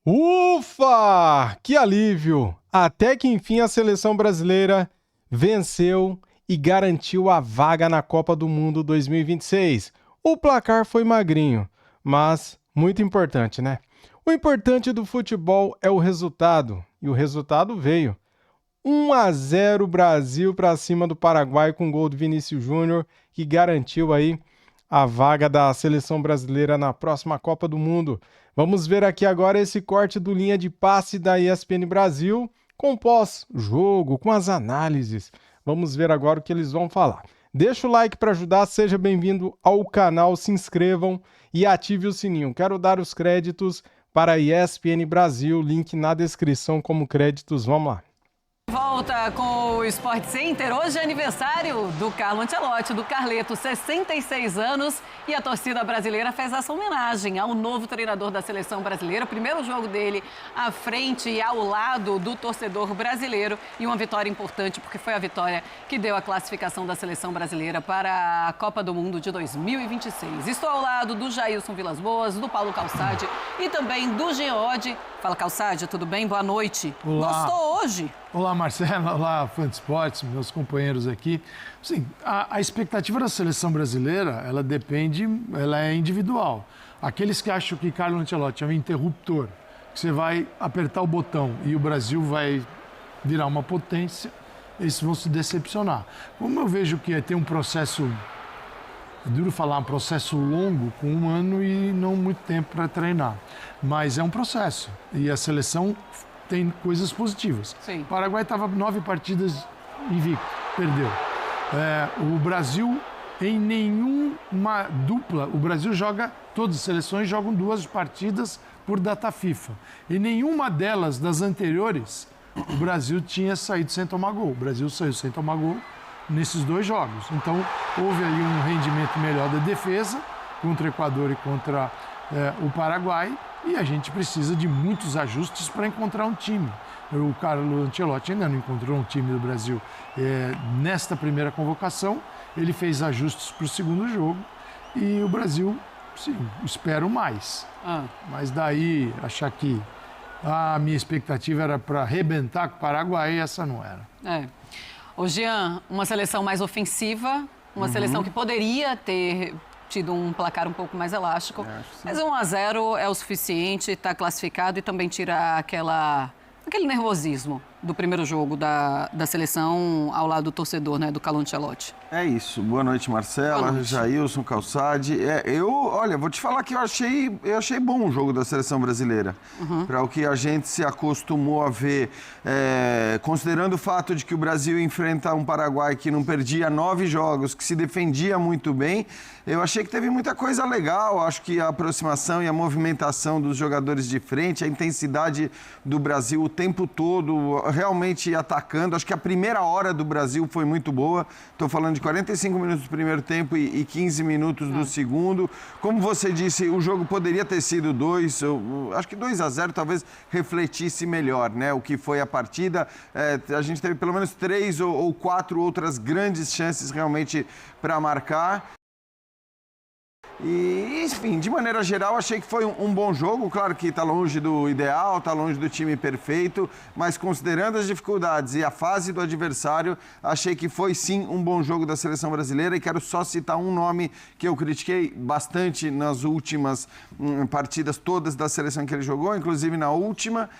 Ufa! Que alívio! Até que enfim a seleção brasileira venceu e garantiu a vaga na Copa do Mundo 2026. O placar foi magrinho, mas muito importante, né? O importante do futebol é o resultado, e o resultado veio. 1-0 Brasil para cima do Paraguai com gol do Vinícius Júnior, que garantiu aí a vaga da seleção brasileira na próxima Copa do Mundo. Vamos ver aqui agora esse corte do Linha de Passe da ESPN Brasil, com pós-jogo, com as análises. Vamos ver agora o que eles vão falar. Deixa o like para ajudar, seja bem-vindo ao canal, se inscrevam e ative o sininho. Quero dar os créditos para a ESPN Brasil, link na descrição como créditos. Vamos lá. Volta com o Sport Center. Hoje é aniversário do Carlo Ancelotti, do Carleto, 66 anos. E a torcida brasileira fez essa homenagem ao novo treinador da seleção brasileira. O primeiro jogo dele à frente e ao lado do torcedor brasileiro. E uma vitória importante, porque foi a vitória que deu a classificação da seleção brasileira para a Copa do Mundo de 2026. Estou ao lado do Jailson Vilas Boas, do Paulo Calçade e também do Geode. Fala, Calçade, tudo bem? Boa noite. Olá. Gostou hoje? Olá, Marcelo. Olá, fã de esportes, meus companheiros aqui. Sim, a expectativa da seleção brasileira, ela é individual. Aqueles que acham que Carlo Ancelotti é um interruptor, que você vai apertar o botão e o Brasil vai virar uma potência, eles vão se decepcionar. Como eu vejo que tem um processo, é duro falar, um processo longo, com 1 ano e não muito tempo para treinar, mas é um processo e a seleção tem coisas positivas. Sim. O Paraguai estava 9 partidas invicto, perdeu. O Brasil, em nenhuma dupla, o Brasil joga, todas as seleções jogam 2 partidas por data FIFA. Em nenhuma delas, das anteriores, o Brasil tinha saído sem tomar gol. O Brasil saiu sem tomar gol nesses 2 jogos. Então, houve aí um rendimento melhor da defesa contra o Equador e contra o Paraguai. E a gente precisa de muitos ajustes para encontrar um time. O Carlo Ancelotti ainda não encontrou um time do Brasil. Nesta primeira convocação, ele fez ajustes para o segundo jogo e o Brasil, sim, espero mais. Mas daí, achar que a minha expectativa era para arrebentar com o Paraguai, essa não era. Ô, Jean, uma seleção mais ofensiva, uma seleção que poderia ter tido um placar um pouco mais elástico, mas 1-0 é o suficiente, está classificado e também tira aquele nervosismo do primeiro jogo da seleção ao lado do torcedor, né, do Carlo Ancelotti. É isso. Boa noite, Marcela, Boa noite. Jailson, Calçade. Olha, vou te falar que eu achei bom o jogo da seleção brasileira. Para o que a gente se acostumou a ver, considerando o fato de que o Brasil enfrenta um Paraguai que não perdia 9 jogos, que se defendia muito bem, eu achei que teve muita coisa legal. Acho que a aproximação e a movimentação dos jogadores de frente, a intensidade do Brasil o tempo todo, realmente atacando. Acho que a primeira hora do Brasil foi muito boa. Estou falando de 45 minutos do primeiro tempo e 15 minutos do segundo. Como você disse, o jogo poderia ter sido 2, acho que 2-0 talvez refletisse melhor, né? O que foi a partida. A gente teve pelo menos 3 ou 4 outras grandes chances realmente para marcar. E, enfim, de maneira geral, achei que foi um bom jogo. Claro que está longe do ideal, está longe do time perfeito, mas considerando as dificuldades e a fase do adversário, achei que foi sim um bom jogo da seleção brasileira. E quero só citar um nome que eu critiquei bastante nas últimas partidas todas da seleção que ele jogou, inclusive na última,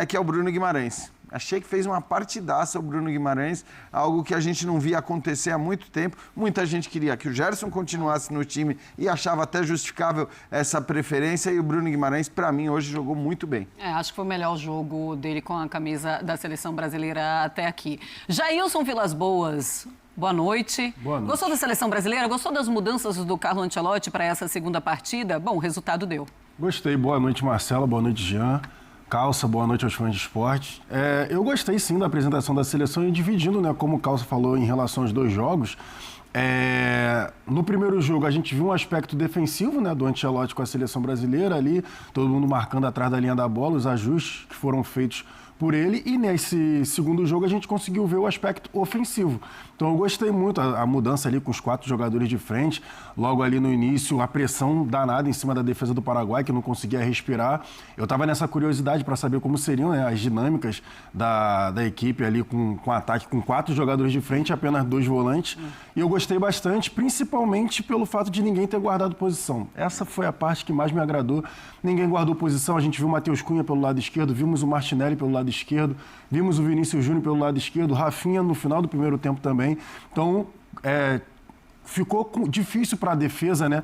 que é o Bruno Guimarães. Achei que fez uma partidaça o Bruno Guimarães, algo que a gente não via acontecer há muito tempo. Muita gente queria que o Gerson continuasse no time e achava até justificável essa preferência. E o Bruno Guimarães, para mim, hoje jogou muito bem. Acho que foi o melhor jogo dele com a camisa da seleção brasileira até aqui. Jailson Vilas Boas, boa noite. Boa noite. Gostou da seleção brasileira? Gostou das mudanças do Carlo Ancelotti para essa segunda partida? Bom, o resultado deu. Gostei. Boa noite, Marcela. Boa noite, Jean. Calça, boa noite aos fãs de esporte. Eu gostei sim da apresentação da seleção e dividindo, né, como o Calça falou em relação aos 2 jogos. No primeiro jogo a gente viu um aspecto defensivo, né, do Ancelotti com a seleção brasileira ali, todo mundo marcando atrás da linha da bola, os ajustes que foram feitos por ele, e nesse segundo jogo a gente conseguiu ver o aspecto ofensivo. Então eu gostei muito, a mudança ali com os 4 jogadores de frente, logo ali no início, a pressão danada em cima da defesa do Paraguai, que não conseguia respirar. Eu estava nessa curiosidade para saber como seriam, né, as dinâmicas da equipe ali com ataque com 4 jogadores de frente e apenas 2 volantes. E eu gostei bastante, principalmente pelo fato de ninguém ter guardado posição. Essa foi a parte que mais me agradou. Ninguém guardou posição, a gente viu o Matheus Cunha pelo lado esquerdo, vimos o Martinelli pelo lado esquerdo, vimos o Vinícius Júnior pelo lado esquerdo, o Rafinha no final do primeiro tempo também. Então, ficou difícil para a defesa, né,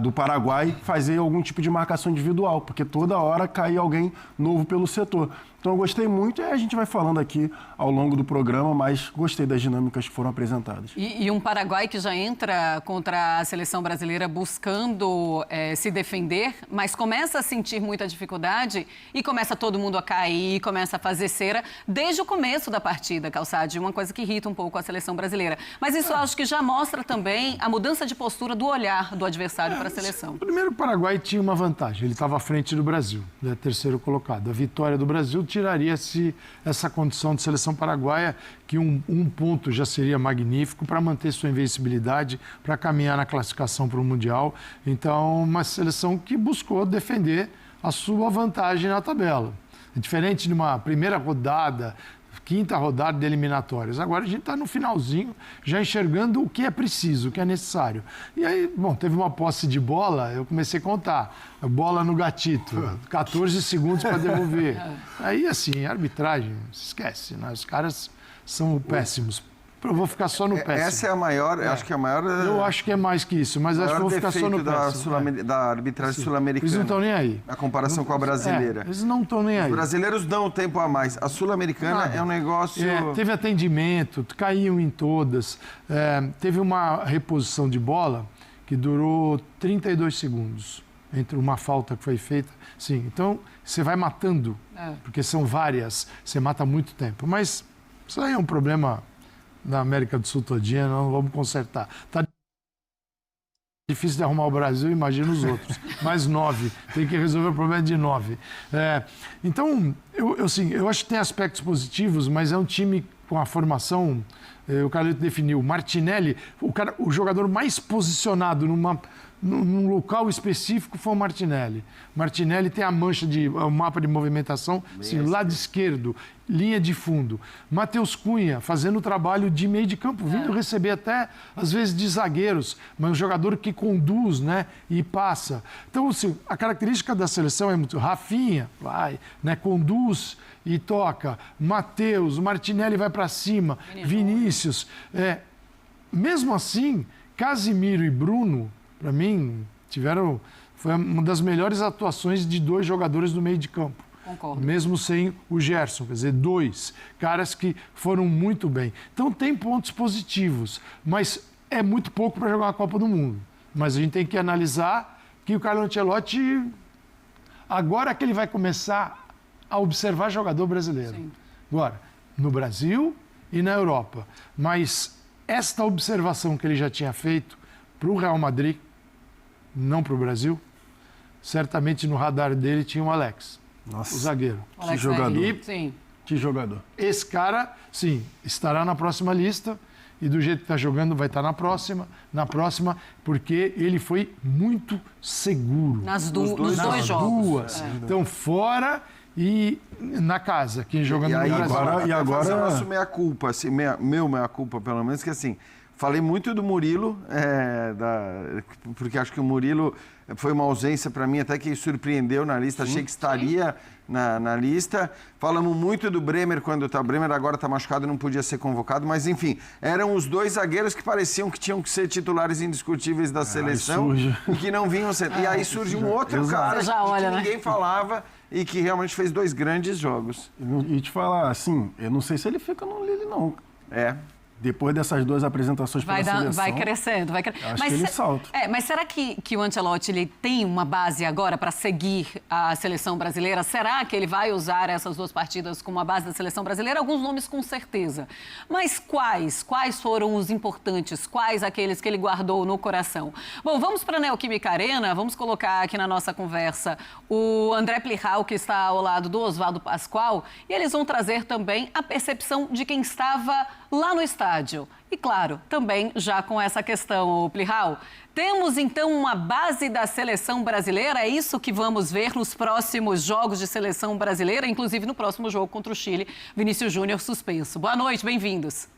do Paraguai fazer algum tipo de marcação individual, porque toda hora caía alguém novo pelo setor. Então eu gostei muito e a gente vai falando aqui ao longo do programa, mas gostei das dinâmicas que foram apresentadas. E um Paraguai que já entra contra a seleção brasileira buscando se defender, mas começa a sentir muita dificuldade e começa todo mundo a cair, começa a fazer cera desde o começo da partida, Calçade, uma coisa que irrita um pouco a seleção brasileira. Mas isso eu acho que já mostra também a mudança de postura do olhar do adversário para a seleção. Primeiro, o Paraguai tinha uma vantagem, ele estava à frente do Brasil, né, terceiro colocado. A vitória do Brasil tiraria-se essa condição de seleção paraguaia, que um ponto já seria magnífico para manter sua invencibilidade, para caminhar na classificação para o Mundial. Então, uma seleção que buscou defender a sua vantagem na tabela. Diferente de uma primeira rodada, quinta rodada de eliminatórias. Agora a gente está no finalzinho, já enxergando o que é preciso, o que é necessário. E aí, bom, teve uma posse de bola, eu comecei a contar. Bola no gatito, 14 segundos para devolver. Aí, assim, arbitragem, esquece, né? Os caras são péssimos. Eu vou ficar só no péssimo. Essa é a maior, acho que é a maior... Eu acho que é mais que isso, mas acho que eu vou ficar só no péssimo. Da arbitragem sul-americana. Eles não estão nem aí. A comparação com a brasileira. Eles não estão nem aí. Os brasileiros dão um tempo a mais. A sul-americana é um negócio... Teve atendimento, caíam em todas. Teve uma reposição de bola que durou 32 segundos entre uma falta que foi feita. Sim, então você vai matando, porque são várias, você mata muito tempo. Mas isso aí é um problema da América do Sul todinha, não vamos consertar. Tá difícil de arrumar o Brasil, imagina os outros. Mais 9, tem que resolver o problema de 9. Então, eu acho que tem aspectos positivos, mas é um time com a formação, o Carlito definiu, Martinelli, o jogador mais posicionado num local específico foi o Martinelli. Martinelli tem a mancha o mapa de movimentação, assim, lado esquerdo, linha de fundo. Matheus Cunha fazendo o trabalho de meio de campo, vindo receber até, às vezes, de zagueiros, mas um jogador que conduz, né, e passa. Então, assim, a característica da seleção é muito... Rafinha, vai, né, conduz e toca. Matheus, Martinelli vai para cima. Vinícius. Mesmo assim, Casimiro e Bruno, para mim, foi uma das melhores atuações de 2 jogadores do meio de campo. Concordo. Mesmo sem o Gerson, quer dizer, 2 caras que foram muito bem. Então tem pontos positivos, mas é muito pouco para jogar a Copa do Mundo. Mas a gente tem que analisar que o Carlo Ancelotti, agora que ele vai começar a observar jogador brasileiro. Sim. Agora, no Brasil e na Europa. Mas esta observação que ele já tinha feito para o Real Madrid, não para o Brasil, certamente no radar dele tinha o Alex, o zagueiro. Alex, que jogador. Sim. Que jogador. Esse cara, sim, estará na próxima lista e do jeito que está jogando vai estar na próxima, porque ele foi muito seguro. Nos dois jogos. Então, fora e na casa, quem jogando no Brasil. E agora eu assumir a culpa, assim, minha culpa pelo menos, que assim... Falei muito do Murilo, porque acho que o Murilo foi uma ausência para mim até que surpreendeu na lista, achei que estaria na lista. Falamos muito do Bremer quando o Bremer agora está machucado e não podia ser convocado, mas enfim, eram os 2 zagueiros que pareciam que tinham que ser titulares indiscutíveis da seleção e que não vinham ser. E aí surge um outro cara que ninguém falava e que realmente fez 2 grandes jogos. E te falar, assim, eu não sei se ele fica no Lille, não. depois dessas duas apresentações pela seleção... Vai crescendo, vai acho que ele salta. Mas será que o Ancelotti ele tem uma base agora para seguir a seleção brasileira? Será que ele vai usar essas duas partidas como a base da seleção brasileira? Alguns nomes com certeza. Mas quais? Quais foram os importantes? Quais aqueles que ele guardou no coração? Bom, vamos para a Neoquímica Arena. Vamos colocar aqui na nossa conversa o André Plihal, que está ao lado do Oswaldo Pascoal. E eles vão trazer também a percepção de quem estava lá no estádio. E, claro, também já com essa questão, Plihal, temos então uma base da seleção brasileira? É isso que vamos ver nos próximos jogos de seleção brasileira, inclusive no próximo jogo contra o Chile, Vinícius Júnior suspenso. Boa noite, bem-vindos.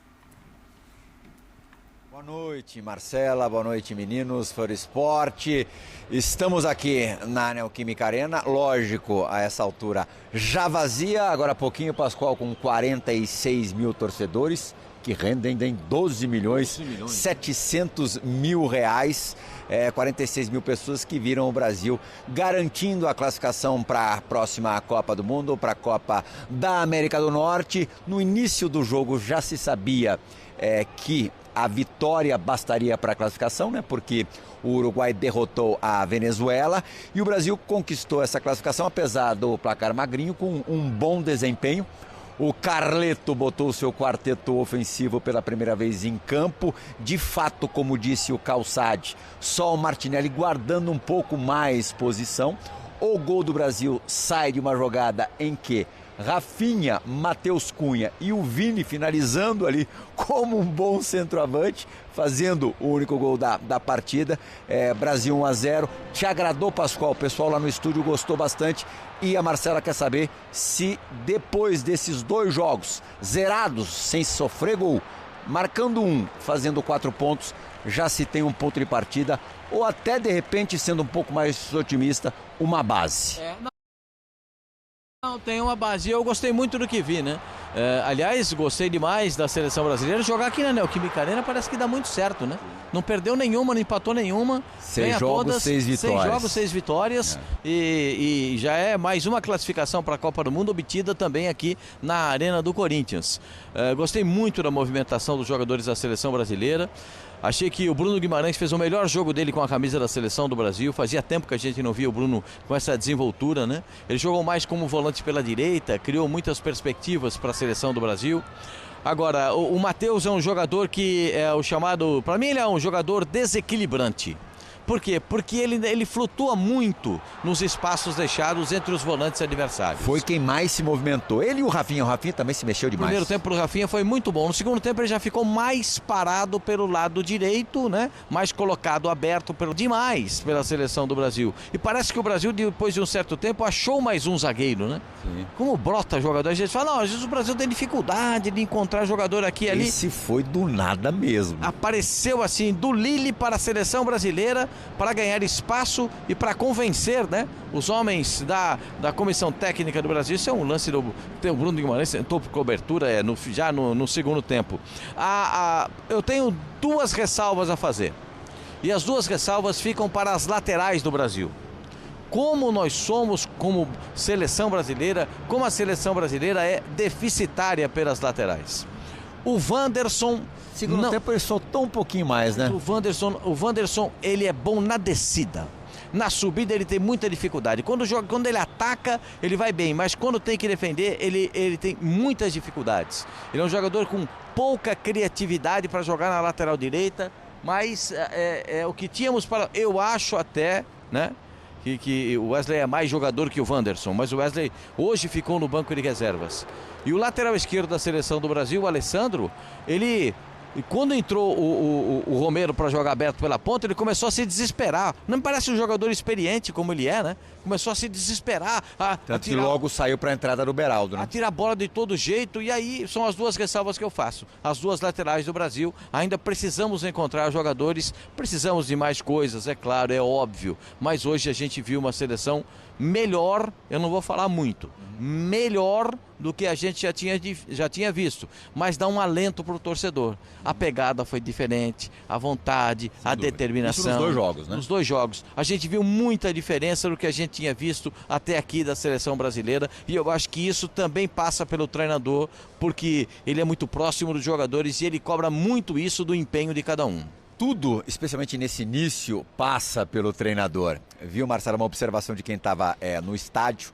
Boa noite, Marcela. Boa noite, meninos. Fora Esporte. Estamos aqui na Neoquímica Arena. Lógico, a essa altura já vazia. Agora há pouquinho, Pascoal com 46 mil torcedores, que rendem 12 milhões 700 mil reais. 46 mil pessoas que viram o Brasil garantindo a classificação para a próxima Copa do Mundo, para a Copa da América do Norte. No início do jogo já se sabia que a vitória bastaria para a classificação, né? Porque o Uruguai derrotou a Venezuela e o Brasil conquistou essa classificação, apesar do placar magrinho, com um bom desempenho. O Carleto botou o seu quarteto ofensivo pela primeira vez em campo. De fato, como disse o Calçade, só o Martinelli guardando um pouco mais posição. O gol do Brasil sai de uma jogada em que Rafinha, Matheus Cunha e o Vini finalizando ali como um bom centroavante, fazendo o único gol da partida. Brasil 1-0. Te agradou, Pascoal? O pessoal lá no estúdio gostou bastante. E a Marcela quer saber se depois desses dois jogos zerados, sem sofrer gol, marcando um, fazendo 4 pontos, já se tem um ponto de partida, ou até de repente, sendo um pouco mais otimista, uma base. Não, tem uma base. Eu gostei muito do que vi, né? Aliás, gostei demais da seleção brasileira. Jogar aqui na Neoquímica Arena parece que dá muito certo, né? Não perdeu nenhuma, não empatou nenhuma. 6 jogos, todas, 6 vitórias. 6 jogos, 6 vitórias. E já é mais uma classificação para a Copa do Mundo obtida também aqui na Arena do Corinthians. Gostei muito da movimentação dos jogadores da seleção brasileira. Achei que o Bruno Guimarães fez o melhor jogo dele com a camisa da seleção do Brasil. Fazia tempo que a gente não via o Bruno com essa desenvoltura, né? Ele jogou mais como volante pela direita, criou muitas perspectivas para a seleção do Brasil. Agora, o Matheus é um jogador que é o chamado... Para mim ele é um jogador desequilibrante. Por quê? Porque ele flutua muito nos espaços deixados entre os volantes adversários. Foi quem mais se movimentou. Ele e o Rafinha. O Rafinha também se mexeu demais. No primeiro tempo pro Rafinha foi muito bom. No segundo tempo ele já ficou mais parado pelo lado direito, né? Mais colocado, aberto demais pela seleção do Brasil. E parece que o Brasil, depois de um certo tempo, achou mais um zagueiro, né? Sim. Como brota jogador, a gente fala, não, às vezes o Brasil tem dificuldade de encontrar jogador aqui e ali. Esse foi do nada mesmo. Apareceu assim, do Lille para a seleção brasileira, para ganhar espaço e para convencer, né, os homens da comissão técnica do Brasil. Isso é um lance do Bruno Guimarães, tentou por cobertura já no segundo tempo. Eu tenho 2 ressalvas a fazer. E as 2 ressalvas ficam para as laterais do Brasil. Como nós somos, como seleção brasileira, como a seleção brasileira é deficitária pelas laterais. O Wanderson... Segundo tempo ele soltou um pouquinho mais, né? O Wanderson, ele é bom na descida. Na subida ele tem muita dificuldade. Quando ele ataca, ele vai bem, mas quando tem que defender, ele tem muitas dificuldades. Ele é um jogador com pouca criatividade para jogar na lateral direita, mas é o que tínhamos para... Eu acho até, né, que o Wesley é mais jogador que o Wanderson, mas o Wesley hoje ficou no banco de reservas. E o lateral esquerdo da seleção do Brasil, o Alessandro, e quando entrou o Romero para jogar aberto pela ponta, ele começou a se desesperar. Não me parece um jogador experiente como ele é, né? Começou a se desesperar. Tanto que logo saiu para a entrada do Beraldo, né? A tirar a bola de todo jeito. E aí são as 2 ressalvas que eu faço. As 2 laterais do Brasil. Ainda precisamos encontrar jogadores. Precisamos de mais coisas, é claro, é óbvio. Mas hoje a gente viu uma seleção melhor, eu não vou falar muito, melhor do que a gente já tinha visto, mas dá um alento para o torcedor. A pegada foi diferente, a vontade, a determinação. Isso nos 2 jogos, né? Nos 2 jogos. A gente viu muita diferença do que a gente tinha visto até aqui da seleção brasileira, e eu acho que isso também passa pelo treinador, porque ele é muito próximo dos jogadores e ele cobra muito isso do empenho de cada um. Tudo, especialmente nesse início, passa pelo treinador. Viu, Marcelo, uma observação de quem estava no estádio.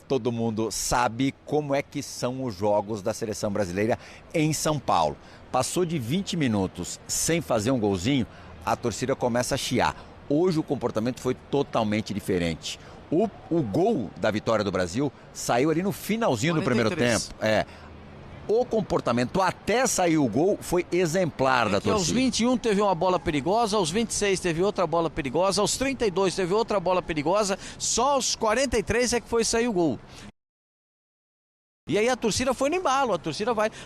Todo mundo sabe como é que são os jogos da seleção brasileira em São Paulo. Passou de 20 minutos sem fazer um golzinho, a torcida começa a chiar. Hoje o comportamento foi totalmente diferente. O gol da vitória do Brasil saiu ali no finalzinho 43. Do primeiro tempo. O comportamento até sair o gol foi exemplar da torcida. Aos 21 teve uma bola perigosa, aos 26 teve outra bola perigosa, aos 32 teve outra bola perigosa, só aos 43 é que foi sair o gol. E aí a torcida foi no embalo,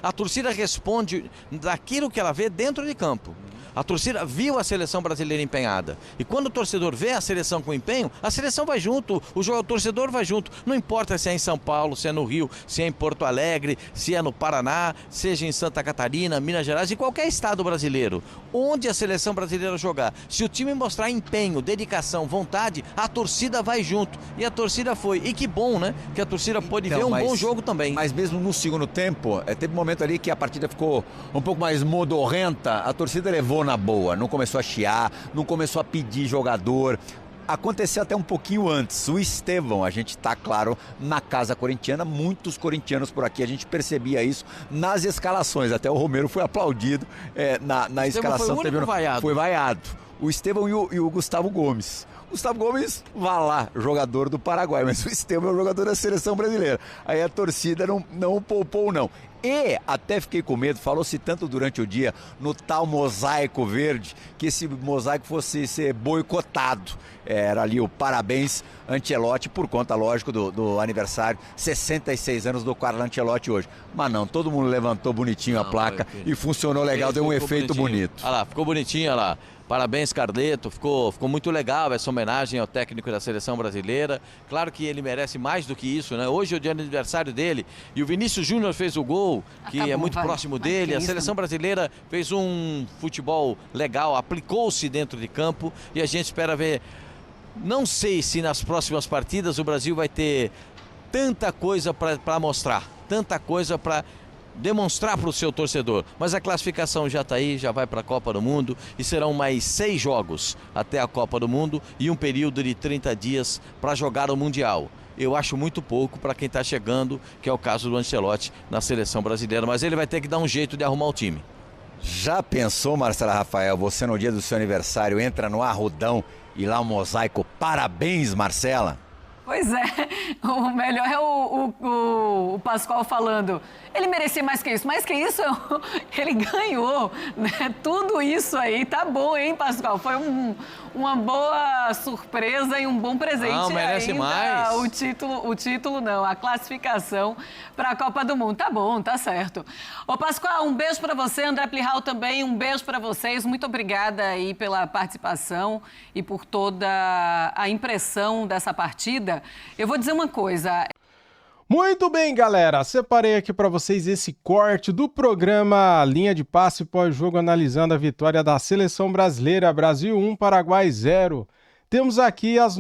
a torcida responde daquilo que ela vê dentro de campo. A torcida viu a seleção brasileira empenhada. E quando o torcedor vê a seleção com empenho, a seleção vai junto, o torcedor vai junto. Não importa se é em São Paulo, se é no Rio, se é em Porto Alegre, se é no Paraná, seja em Santa Catarina, Minas Gerais, em qualquer estado brasileiro. Onde a seleção brasileira jogar, se o time mostrar empenho, dedicação, vontade, a torcida vai junto. E a torcida foi. E que bom, né? Que a torcida pôde ver um bom jogo também. Mas mesmo no segundo tempo, teve um momento ali que a partida ficou um pouco mais modorrenta, a torcida levou na boa, não começou a chiar, não começou a pedir jogador. Aconteceu até um pouquinho antes. O Estevão, a gente tá, claro, na casa corintiana, muitos corintianos por aqui, a gente percebia isso nas escalações. Até o Romero foi aplaudido na escalação. Foi vaiado. O Estevão e o Gustavo Gomes. Gustavo Gomes, vá lá, jogador do Paraguai, mas o Estevão é o jogador da seleção brasileira. Aí a torcida não o poupou, não. E até fiquei com medo, falou-se tanto durante o dia no tal mosaico verde, que esse mosaico fosse ser boicotado. Era ali o parabéns Ancelotti, por conta, lógico, do aniversário, 66 anos do Carlo Ancelotti hoje. Mas não, todo mundo levantou bonitinho a placa e funcionou legal, deu um efeito bonito. Olha lá, ficou bonitinho, olha lá. Parabéns, Carleto, ficou muito legal essa homenagem ao técnico da seleção brasileira. Claro que ele merece mais do que isso, né? Hoje é o dia do aniversário dele e o Vinícius Júnior fez o gol, que é muito próximo dele. A seleção brasileira fez um futebol legal, aplicou-se dentro de campo e a gente espera ver. Não sei se nas próximas partidas o Brasil vai ter tanta coisa para mostrar, tanta coisa para demonstrar para o seu torcedor, mas a classificação já está aí, já vai para a Copa do Mundo e serão mais 6 jogos até a Copa do Mundo e um período de 30 dias para jogar o Mundial. Eu acho muito pouco para quem está chegando, que é o caso do Ancelotti na seleção brasileira, mas ele vai ter que dar um jeito de arrumar o time. Já pensou, Marcela Rafael, você no dia do seu aniversário entra no Arrudão e lá o mosaico, parabéns, Marcela? Pois é, o melhor é o Pascoal falando, ele merecia mais que isso, ele ganhou, né? Tudo isso aí, tá bom, hein, Pascoal? Foi uma boa surpresa e um bom presente. Não, merece ainda. mais. O título não, a classificação para a Copa do Mundo. Tá bom, tá certo. Ô, Pascoal, um beijo para você, André Plihal também, um beijo para vocês. Muito obrigada aí pela participação e por toda a impressão dessa partida. Eu vou dizer uma coisa. Muito bem, galera. Separei aqui para vocês esse corte do programa Linha de Passe pós-jogo analisando a vitória da seleção brasileira. Brasil 1, Paraguai 0. Temos aqui as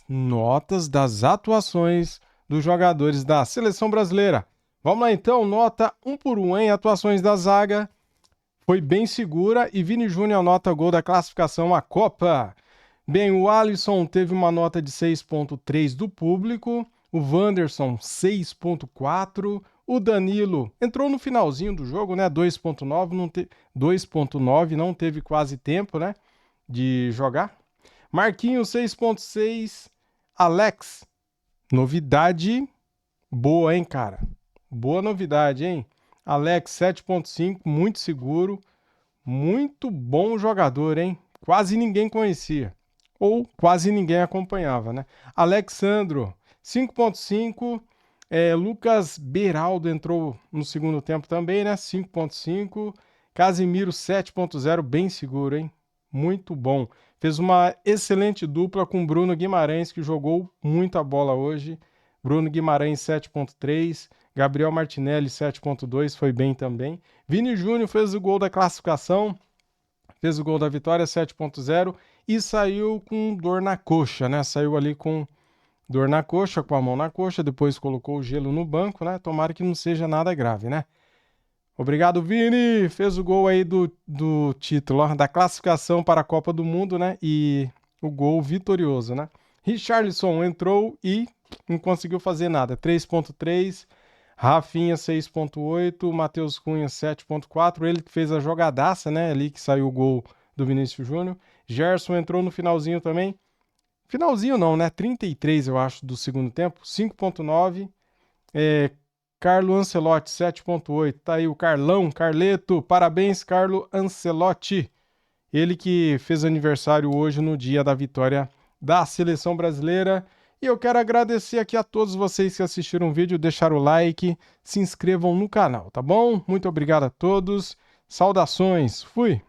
notas das atuações dos jogadores da seleção brasileira. Vamos lá então, nota 1 por 1, hein? Atuações da zaga. Foi bem segura e Vini Júnior anota gol da classificação à Copa. Bem, o Alisson teve uma nota de 6.3 do público, o Wanderson 6.4, o Danilo entrou no finalzinho do jogo, né, 2.9, não teve quase tempo, né, de jogar. Marquinhos 6.6, Alex, novidade boa, hein, cara, boa novidade, hein. Alex 7.5, muito seguro, muito bom jogador, hein, quase ninguém conhecia. Ou quase ninguém acompanhava, né? Alexandro, 5.5. Lucas Beraldo entrou no segundo tempo também, né? 5.5. Casimiro, 7.0, bem seguro, hein? Muito bom. Fez uma excelente dupla com Bruno Guimarães, que jogou muita bola hoje. Bruno Guimarães, 7.3. Gabriel Martinelli, 7.2, foi bem também. Vini Júnior fez o gol da classificação, fez o gol da vitória, 7.0. e saiu com dor na coxa, né? Saiu ali com dor na coxa, com a mão na coxa, depois colocou o gelo no banco, né? Tomara que não seja nada grave, né? Obrigado, Vini! Fez o gol aí do título, ó, da classificação para a Copa do Mundo, né? E o gol vitorioso, né? Richarlison entrou e não conseguiu fazer nada. 3.3, Rafinha 6.8, Matheus Cunha 7.4, ele que fez a jogadaça, né? Ali que saiu o gol do Vinícius Júnior. Gerson entrou no finalzinho também. Finalzinho não, né? 33, eu acho, do segundo tempo. 5.9. Carlo Ancelotti, 7.8. Tá aí o Carleto. Parabéns, Carlo Ancelotti. Ele que fez aniversário hoje no dia da vitória da seleção brasileira. E eu quero agradecer aqui a todos vocês que assistiram o vídeo, deixaram o like, se inscrevam no canal, tá bom? Muito obrigado a todos. Saudações. Fui!